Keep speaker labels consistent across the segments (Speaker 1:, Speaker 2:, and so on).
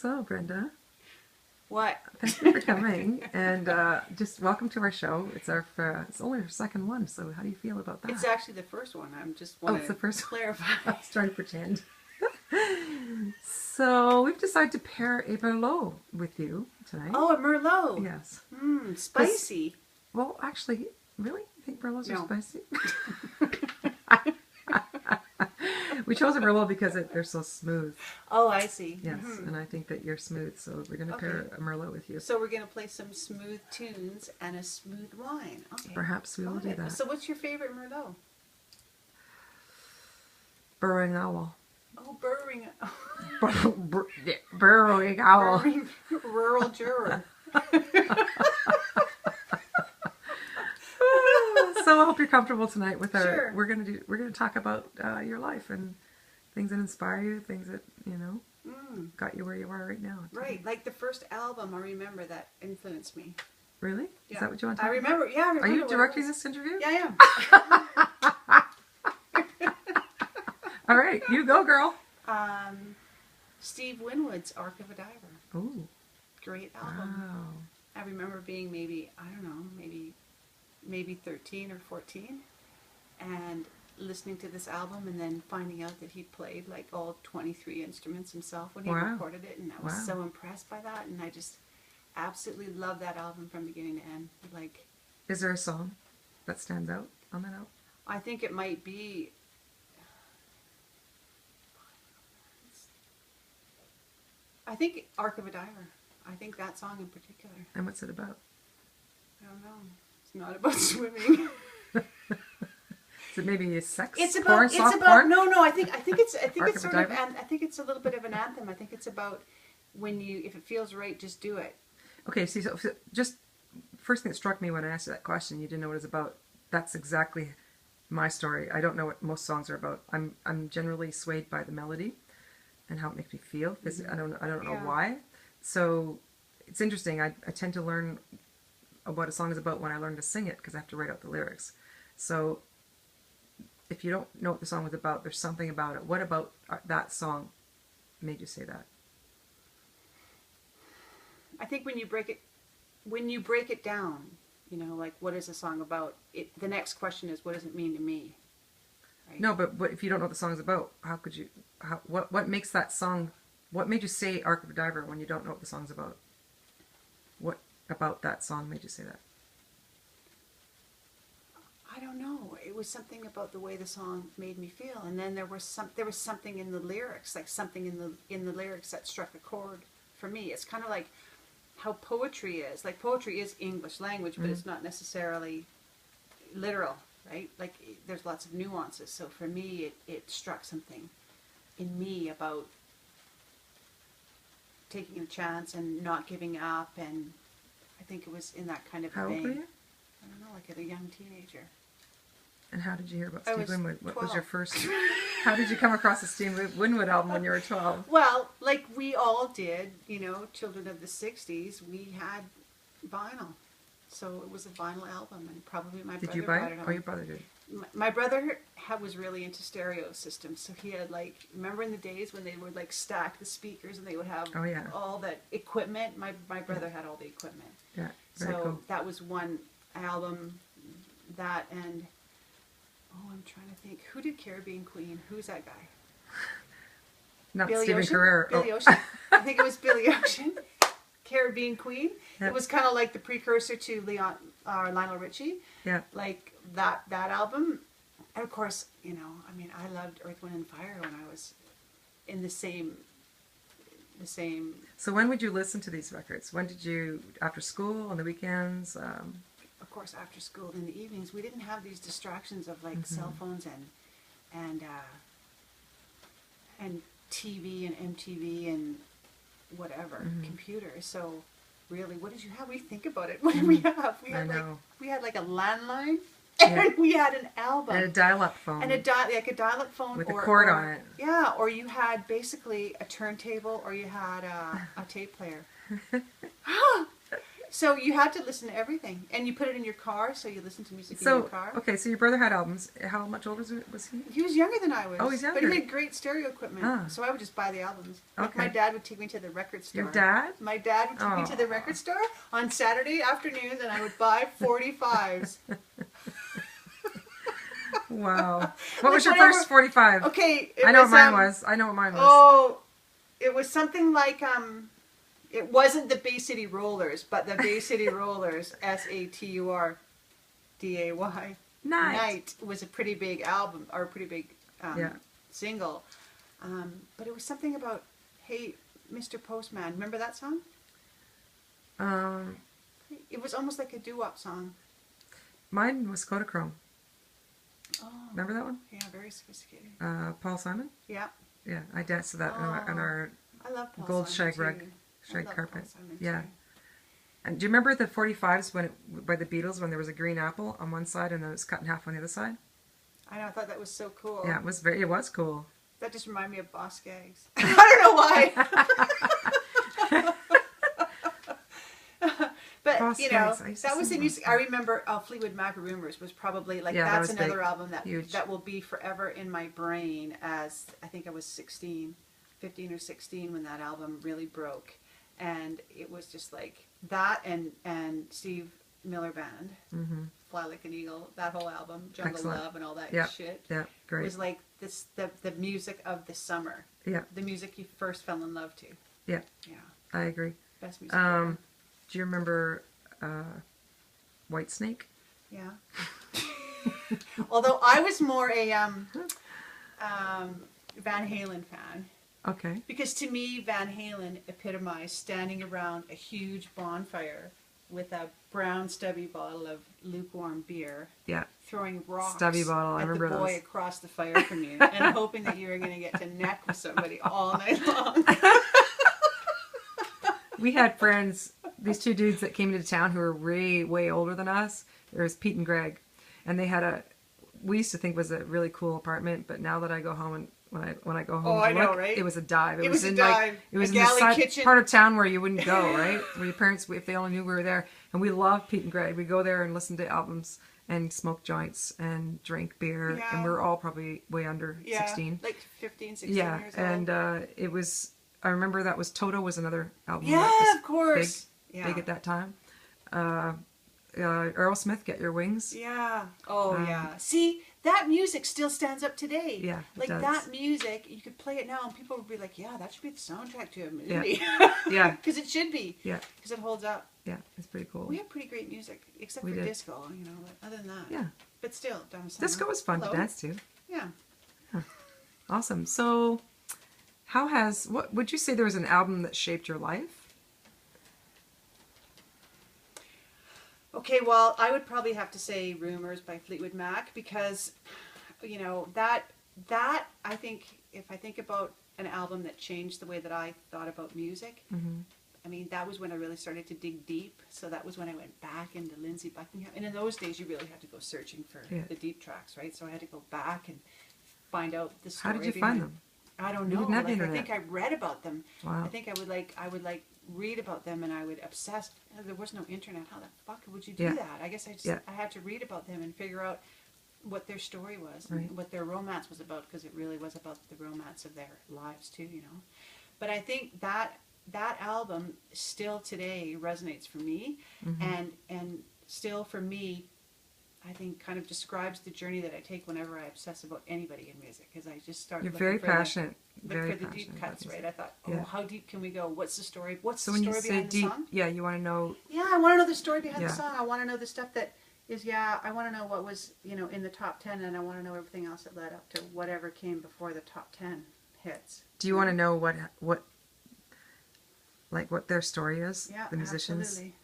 Speaker 1: So, Brenda,
Speaker 2: What?
Speaker 1: thank you for coming, and just welcome to our show. It's only our second one, so how do you feel about that?
Speaker 2: It's actually the first one. I'm just
Speaker 1: Oh,
Speaker 2: want
Speaker 1: it's the
Speaker 2: to
Speaker 1: first one. I
Speaker 2: clarify.
Speaker 1: was trying to pretend. So, we've decided to pair a Merlot with you tonight.
Speaker 2: Oh, a Merlot.
Speaker 1: Yes.
Speaker 2: Spicy.
Speaker 1: Well, actually, really? You think Merlots are
Speaker 2: No.
Speaker 1: spicy? We chose a Merlot because they're so smooth.
Speaker 2: Oh, I see.
Speaker 1: Yes, and I think that you're smooth, so we're going to pair a Merlot with you.
Speaker 2: So we're going to play some smooth tunes and a smooth wine. Okay.
Speaker 1: Perhaps we will do that.
Speaker 2: So what's your favorite Merlot?
Speaker 1: Burrowing Owl.
Speaker 2: Oh, burrowing.
Speaker 1: Burrowing Owl.
Speaker 2: Burrowing rural juror.
Speaker 1: So I hope you're comfortable tonight with our.
Speaker 2: Sure.
Speaker 1: We're gonna talk about your life and things that inspire you, things that got you where you are right now.
Speaker 2: Right, like the first album I remember that influenced me.
Speaker 1: Really?
Speaker 2: Yeah.
Speaker 1: Is that what you want to talk
Speaker 2: I remember.
Speaker 1: about?
Speaker 2: Yeah, I remember.
Speaker 1: Are you
Speaker 2: what it
Speaker 1: directing
Speaker 2: was.
Speaker 1: this interview?
Speaker 2: Yeah, I am.
Speaker 1: All right, you go, girl.
Speaker 2: Steve Winwood's Arc of a Diver.
Speaker 1: Ooh.
Speaker 2: Great album.
Speaker 1: Wow.
Speaker 2: I remember being maybe 13 or 14 and listening to this album and then finding out that he played like all 23 instruments himself when he recorded it, and I was so impressed by that, and I just absolutely love that album from beginning to end. Like,
Speaker 1: is there a song that stands out on that album?
Speaker 2: I think it might be Arc of a Diver. I think that song in particular.
Speaker 1: And what's it about?
Speaker 2: I don't know. It's not about swimming.
Speaker 1: Is it maybe a sex
Speaker 2: porn,
Speaker 1: soft porn?
Speaker 2: No. I think it's sort of,
Speaker 1: Diver?
Speaker 2: and I think it's a little bit of an anthem. I think it's about if it feels right, just do it.
Speaker 1: Okay, see, so just first thing that struck me when I asked you that question, you didn't know what it was about. That's exactly my story. I don't know what most songs are about. I'm generally swayed by the melody and how it makes me feel. Because I don't know why. So it's interesting. I tend to learn what a song is about when I learn to sing it, because I have to write out the lyrics. So if you don't know what the song was about, there's something about it. What about that song made you say that?
Speaker 2: I think when you break it down, like what is a song about? The next question is, what does it mean to me? Right? No,
Speaker 1: but if you don't know what the song's about, how could you? What makes that song? What made you say Arc of a Diver when you don't know what the song's about? What about that song made you say that?
Speaker 2: I don't know. It was something about the way the song made me feel, and then there was something in the lyrics, like something in the lyrics that struck a chord for me. It's kind of like how poetry is. Like, poetry is English language, but it's not necessarily literal, right? Like, there's lots of nuances. So for me, it struck something in me about taking a chance and not giving up, and I think it was in that kind of
Speaker 1: How
Speaker 2: vein.
Speaker 1: old were you?
Speaker 2: I don't know, like at a young teenager.
Speaker 1: And how did you hear about Steve Winwood? What
Speaker 2: 12.
Speaker 1: was your first? How did you come across the Steve Winwood album when you were 12?
Speaker 2: Well, like we all did, children of the 60s, we had vinyl. So it was a vinyl album, and probably my brother
Speaker 1: Did you buy
Speaker 2: brought
Speaker 1: it?
Speaker 2: home.
Speaker 1: Or your brother did?
Speaker 2: My brother was really into stereo systems, so he had remember in the days when they would stack the speakers and they would have all that equipment? My brother had all the equipment.
Speaker 1: Yeah, very cool.
Speaker 2: That was one album, that, and I'm trying to think, who did Caribbean Queen? Who's that guy?
Speaker 1: Not
Speaker 2: Billy
Speaker 1: Stephen
Speaker 2: Ocean?
Speaker 1: Carrera.
Speaker 2: Billy Ocean. I think it was Billy Ocean. Caribbean Queen.
Speaker 1: Yep.
Speaker 2: It was kind of like the precursor to Lionel Richie.
Speaker 1: Yeah. Like
Speaker 2: that album. And of course, I loved Earth, Wind and Fire when I was in the same.
Speaker 1: So when would you listen to these records? When did you, after school, on the weekends?
Speaker 2: Of course, after school, in the evenings. We didn't have these distractions of cell phones and TV and MTV and whatever, computers. So really, what did you have? We think about it. What did we have? We had a landline, and we had an album
Speaker 1: and a dial-up phone,
Speaker 2: and a dial-up phone
Speaker 1: with a cord on it.
Speaker 2: Yeah, or you had basically a turntable, or you had a tape player. So you had to listen to everything, and you put it in your car, so you listen to music in your car.
Speaker 1: Okay, so your brother had albums. How much older was he?
Speaker 2: He was younger than I was.
Speaker 1: Oh, he's younger.
Speaker 2: But he had great stereo equipment,
Speaker 1: Ah.
Speaker 2: so I would just buy the albums. Like
Speaker 1: Okay.
Speaker 2: my dad would take me to the record store.
Speaker 1: Your dad?
Speaker 2: My dad would take me to the record store on Saturday afternoons, and I would buy 45s.
Speaker 1: Wow. What was your first 45?
Speaker 2: Okay,
Speaker 1: I know what mine was. I know what mine was.
Speaker 2: Oh, it was something like it wasn't the Bay City Rollers, but the Bay City Rollers, Saturday. Night was a pretty big album, or a pretty big single. But it was something about, hey, Mr. Postman. Remember that song? It was almost like a doo-wop song.
Speaker 1: Mine was Kodachrome.
Speaker 2: Oh.
Speaker 1: Remember that one?
Speaker 2: Yeah, very sophisticated.
Speaker 1: Paul Simon?
Speaker 2: Yeah.
Speaker 1: Yeah, I danced to that on our
Speaker 2: I love Paul
Speaker 1: gold
Speaker 2: Simon
Speaker 1: shag rug,
Speaker 2: too.
Speaker 1: shag
Speaker 2: I love
Speaker 1: carpet.
Speaker 2: Paul Simon
Speaker 1: Yeah.
Speaker 2: too.
Speaker 1: And do you remember the 45s by the Beatles when there was a green apple on one side and then it was cut in half on the other side?
Speaker 2: I know, I thought that was so cool.
Speaker 1: Yeah, it was cool.
Speaker 2: That just reminded me of Boss Gags. I don't know why. But,
Speaker 1: Boss
Speaker 2: you know,
Speaker 1: Gags,
Speaker 2: that was the music. I remember Fleetwood Mac Rumors was probably, like,
Speaker 1: Yeah, that
Speaker 2: that's
Speaker 1: was
Speaker 2: another
Speaker 1: big.
Speaker 2: album
Speaker 1: Huge.
Speaker 2: that will be forever in my brain, as I think I was 15 or 16 when that album really broke. And it was just like that and Steve Miller Band, Fly Like an Eagle, that whole album, Jungle
Speaker 1: Excellent.
Speaker 2: Love and all that
Speaker 1: Yeah.
Speaker 2: shit.
Speaker 1: Yeah, great.
Speaker 2: Was like the music of the summer.
Speaker 1: Yeah.
Speaker 2: The music you first fell in love to.
Speaker 1: Yeah.
Speaker 2: Yeah.
Speaker 1: I agree.
Speaker 2: Best music ever.
Speaker 1: Do you remember Whitesnake?
Speaker 2: Yeah. Although I was more a Van Halen fan.
Speaker 1: Okay.
Speaker 2: Because to me, Van Halen epitomized standing around a huge bonfire with a brown stubby bottle of lukewarm beer,
Speaker 1: Yeah.
Speaker 2: throwing rocks
Speaker 1: Stubby bottle, I
Speaker 2: at the
Speaker 1: remember
Speaker 2: boy
Speaker 1: those.
Speaker 2: across the fire from you, and hoping that you were going to get to neck with somebody all night long.
Speaker 1: We had friends, these two dudes that came into town who were way, way older than us. There was Pete and Greg. And they had we used to think was a really cool apartment, but now that I go home and when I go home
Speaker 2: I
Speaker 1: to
Speaker 2: know,
Speaker 1: look,
Speaker 2: right?
Speaker 1: it was a dive.
Speaker 2: It was a
Speaker 1: in
Speaker 2: dive.
Speaker 1: it was
Speaker 2: A
Speaker 1: in the
Speaker 2: galley
Speaker 1: side
Speaker 2: kitchen.
Speaker 1: part of town where you wouldn't go, right? Where your parents, if they only knew we were there. And we loved Pete and Greg. We go there and listen to albums and smoke joints and drink beer.
Speaker 2: Yeah.
Speaker 1: And we were all probably way under 16.
Speaker 2: Like 15, 16
Speaker 1: Yeah,
Speaker 2: years old.
Speaker 1: and it was. I remember that was Toto was another album.
Speaker 2: Yeah,
Speaker 1: that was
Speaker 2: of course.
Speaker 1: Big at that time. Earl Smith, Get Your Wings.
Speaker 2: Yeah. Oh, yeah. See, that music still stands up today.
Speaker 1: Yeah, it
Speaker 2: like
Speaker 1: does.
Speaker 2: that music, you could play it now, and people would be like, "Yeah, that should be the soundtrack to a movie."
Speaker 1: Yeah. Yeah.
Speaker 2: Because it should be.
Speaker 1: Yeah.
Speaker 2: Because it holds up.
Speaker 1: Yeah, it's pretty cool.
Speaker 2: We have pretty great music, except
Speaker 1: We
Speaker 2: for
Speaker 1: did.
Speaker 2: disco. You know, but other than that.
Speaker 1: Yeah.
Speaker 2: But still, Donna Summer.
Speaker 1: Disco was fun
Speaker 2: Hello?
Speaker 1: to dance to.
Speaker 2: Yeah.
Speaker 1: Awesome. So, what would you say there was an album that shaped your life?
Speaker 2: Okay, well, I would probably have to say "Rumors" by Fleetwood Mac, because, you know, that I think, if I think about an album that changed the way that I thought about music, I mean, that was when I really started to dig deep. So that was when I went back into Lindsey Buckingham. And in those days, you really had to go searching for the deep tracks, right? So I had to go back and find out the story.
Speaker 1: How did you
Speaker 2: behind
Speaker 1: find them?
Speaker 2: I don't
Speaker 1: You
Speaker 2: know.
Speaker 1: didn't have the
Speaker 2: Like, I
Speaker 1: internet.
Speaker 2: think I read about them.
Speaker 1: Wow.
Speaker 2: I think I would read about them, and I would obsess. There was no internet. How the fuck would you do
Speaker 1: Yeah.
Speaker 2: that? I guess I had to read about them and figure out what their story was
Speaker 1: Right.
Speaker 2: and what their romance was about, because it really was about the romance of their lives too, you know. But I think that album still today resonates for me, and still for me, I think kind of describes the journey that I take whenever I obsess about anybody in music, because I just start
Speaker 1: You're
Speaker 2: looking
Speaker 1: very
Speaker 2: for
Speaker 1: passionate.
Speaker 2: the
Speaker 1: Very
Speaker 2: deep
Speaker 1: passionate
Speaker 2: cuts,
Speaker 1: about
Speaker 2: right?
Speaker 1: music.
Speaker 2: I thought,
Speaker 1: Yeah.
Speaker 2: how deep can we go? What's the story? What's
Speaker 1: So
Speaker 2: the
Speaker 1: when you
Speaker 2: story
Speaker 1: say
Speaker 2: behind
Speaker 1: deep,
Speaker 2: the song?
Speaker 1: yeah, you want to know.
Speaker 2: Yeah, I want to know the story behind the
Speaker 1: Yeah.
Speaker 2: song. I want to know the stuff that is, I want to know what was, in the top 10, and I want to know everything else that led up to whatever came before the top 10 hits.
Speaker 1: Do you want to know what their story is?
Speaker 2: Yeah,
Speaker 1: the musicians.
Speaker 2: absolutely.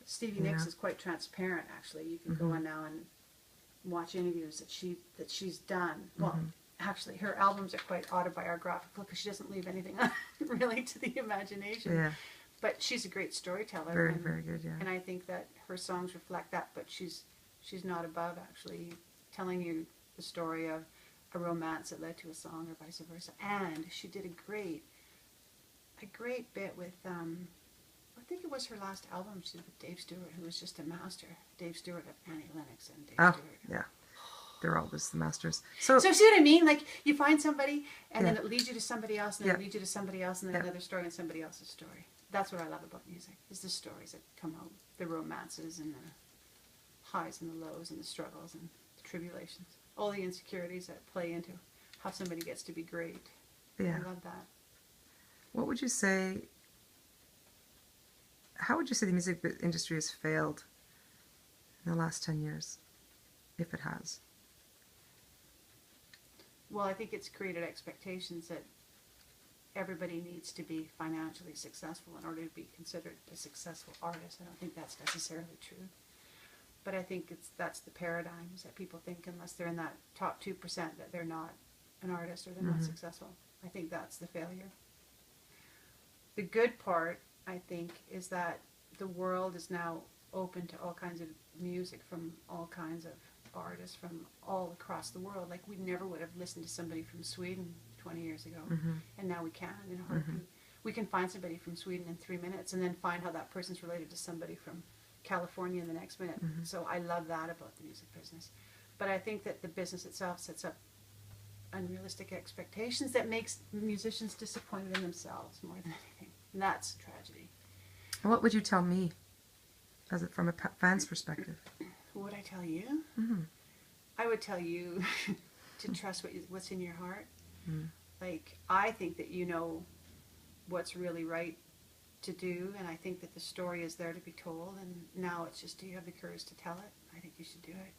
Speaker 2: Stevie
Speaker 1: Yeah.
Speaker 2: Nicks is quite transparent, actually. You can go on now and watch interviews that she's done. Well, actually, her albums are quite autobiographical, because she doesn't leave anything really to the imagination.
Speaker 1: Yeah,
Speaker 2: But she's a great storyteller.
Speaker 1: very, very good. Yeah.
Speaker 2: And I think that her songs reflect that, but she's not above actually telling you the story of a romance that led to a song, or vice versa. And she did a great bit with what think it was her last album she did with Dave Stewart, who was just a master. Dave Stewart of Annie Lennox and Dave
Speaker 1: Oh,
Speaker 2: Stewart.
Speaker 1: yeah. They're all just the masters. So
Speaker 2: see what I mean? Like, you find somebody, and
Speaker 1: Yeah.
Speaker 2: then it leads you to somebody else, and then
Speaker 1: Yeah.
Speaker 2: it leads you to somebody else, and then
Speaker 1: Yeah.
Speaker 2: another story and somebody else's story. That's what I love about music, is the stories that come out. The romances and the highs and the lows and the struggles and the tribulations. All the insecurities that play into how somebody gets to be great.
Speaker 1: yeah.
Speaker 2: I love that.
Speaker 1: What would you say, how would you say the music industry has failed in the last 10 years, if it has?
Speaker 2: Well, I think it's created expectations that everybody needs to be financially successful in order to be considered a successful artist. I don't think that's necessarily true. But I think that's the paradigm, is that people think unless they're in that top 2% that they're not an artist or they're not successful. I think that's the failure. The good part, I think, is that the world is now open to all kinds of music from all kinds of artists from all across the world. Like, we never would have listened to somebody from Sweden 20 years ago, and now we can in a heartbeat. We can find somebody from Sweden in 3 minutes and then find how that person's related to somebody from California in the next minute. So I love that about the music business. But I think that the business itself sets up unrealistic expectations that makes musicians disappointed in themselves more than anything. And that's a tragedy.
Speaker 1: What would you tell me, from a fan's perspective?
Speaker 2: What would I tell you? I would tell you to trust what's in your heart. Like, I think that you know what's really right to do, and I think that the story is there to be told, and now it's just, do you have the courage to tell it? I think you should do it.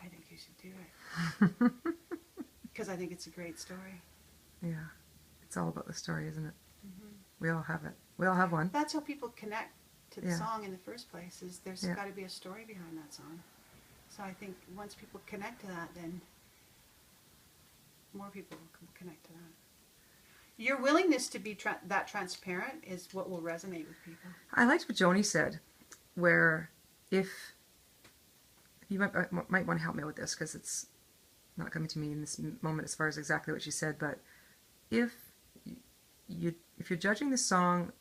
Speaker 2: I think you should do it. Because I think it's a great story.
Speaker 1: Yeah. It's all about the story, isn't it? We all have it. We all have one.
Speaker 2: That's how people connect to the
Speaker 1: Yeah.
Speaker 2: song in the first place, is there's
Speaker 1: Yeah.
Speaker 2: got to be a story behind that song. So I think once people connect to that, then more people will connect to that. Your willingness to be that transparent is what will resonate with people.
Speaker 1: I liked what Joni said, where if you might want to help me with this, because it's not coming to me in this moment as far as exactly what she said, but if you're judging the song,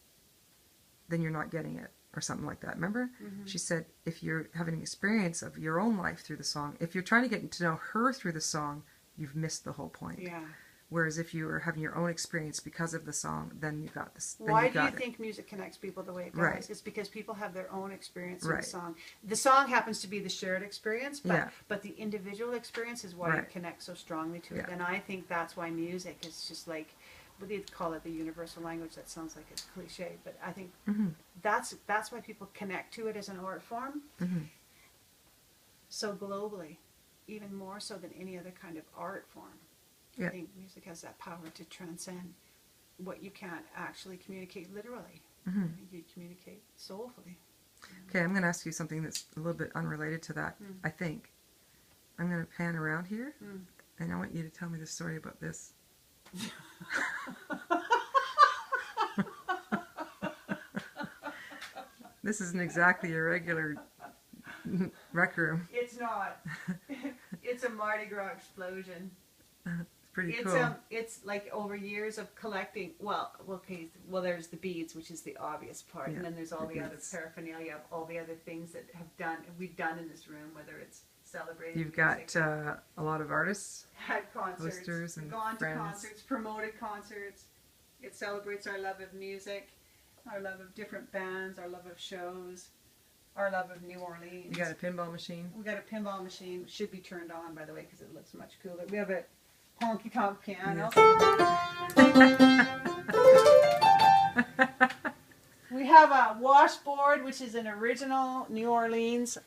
Speaker 1: then you're not getting it, or something like that. Remember? She said if you're having an experience of your own life through the song, if you're trying to get to know her through the song, you've missed the whole point.
Speaker 2: Yeah.
Speaker 1: Whereas if you are having your own experience because of the song, then you've got this.
Speaker 2: Why do you think music connects people the way it does?
Speaker 1: Right.
Speaker 2: It's because people have their own experience with
Speaker 1: Right.
Speaker 2: the song. The song happens to be the shared experience, but,
Speaker 1: Yeah.
Speaker 2: but the individual experience is why
Speaker 1: Right.
Speaker 2: you connect so strongly to it.
Speaker 1: Yeah.
Speaker 2: And I think that's why music is just like, what do you call it, the universal language? That sounds like it's cliche, but I think that's why people connect to it as an art form so globally, even more so than any other kind of art form.
Speaker 1: Yeah.
Speaker 2: I think music has that power to transcend what you can't actually communicate literally. I think you communicate soulfully.
Speaker 1: Okay, I'm going to ask you something that's a little bit unrelated to that, I think. I'm going to pan around here, and I want you to tell me the story about this. This isn't exactly a regular rec room.
Speaker 2: It's not. It's a Mardi Gras explosion.
Speaker 1: It's pretty
Speaker 2: It's
Speaker 1: cool.
Speaker 2: it's like over years of collecting. Well, there's the beads, which is the obvious part,
Speaker 1: Yeah,
Speaker 2: and then there's all
Speaker 1: the
Speaker 2: the other
Speaker 1: beads.
Speaker 2: paraphernalia of all the other things that we've done in this room, whether it's celebrating.
Speaker 1: You've
Speaker 2: music,
Speaker 1: got a lot of artists.
Speaker 2: had concerts,
Speaker 1: posters and
Speaker 2: gone
Speaker 1: friends.
Speaker 2: to concerts, promoted concerts. It celebrates our love of music, our love of different bands, our love of shows, our love of New Orleans.
Speaker 1: You got a pinball machine.
Speaker 2: We got a pinball machine. Should be turned on, by the way, because it looks much cooler. We have a honky tonk piano. We have a washboard, which is an original New Orleans,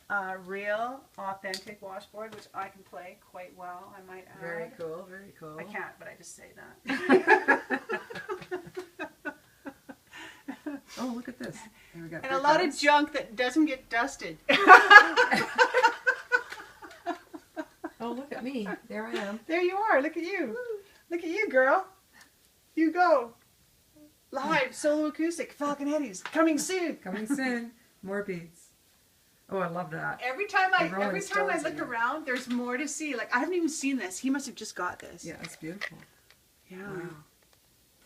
Speaker 2: real, authentic washboard, which I can play quite well, I might add.
Speaker 1: Very cool, very cool.
Speaker 2: I can't, but I just say that.
Speaker 1: Oh, look at this. Here we got
Speaker 2: And a lot of
Speaker 1: breakdowns.
Speaker 2: junk that doesn't get dusted.
Speaker 1: Oh, look at me. There I am.
Speaker 2: There you are. Look at you. Look at you, girl. You go. Live, solo acoustic, Falcon Eddies, coming soon.
Speaker 1: Coming soon. More beats. Oh, I love that.
Speaker 2: Every time I
Speaker 1: The Rolling
Speaker 2: look
Speaker 1: Stones in it.
Speaker 2: around, there's more to see. Like, I haven't even seen this. He must have just got this.
Speaker 1: Yeah, it's beautiful.
Speaker 2: Yeah.
Speaker 1: Wow.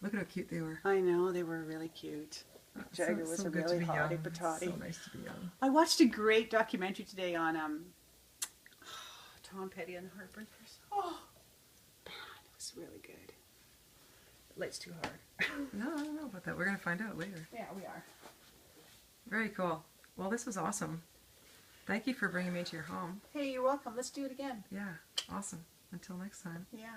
Speaker 1: Look at how cute they were.
Speaker 2: I know, they were really cute. Jagger was a
Speaker 1: good to
Speaker 2: really
Speaker 1: be
Speaker 2: hottie
Speaker 1: young.
Speaker 2: patati.
Speaker 1: So nice to be young.
Speaker 2: I watched a great documentary today on Tom Petty and the Heartbreakers. Oh, man, it was really good. The light's too hard.
Speaker 1: No, I don't know about that. We're gonna find out later.
Speaker 2: Yeah, we are.
Speaker 1: Very cool. Well, this was awesome. Thank you for bringing me to your home.
Speaker 2: Hey, you're welcome. Let's do it again.
Speaker 1: Yeah, awesome. Until next time.
Speaker 2: Yeah.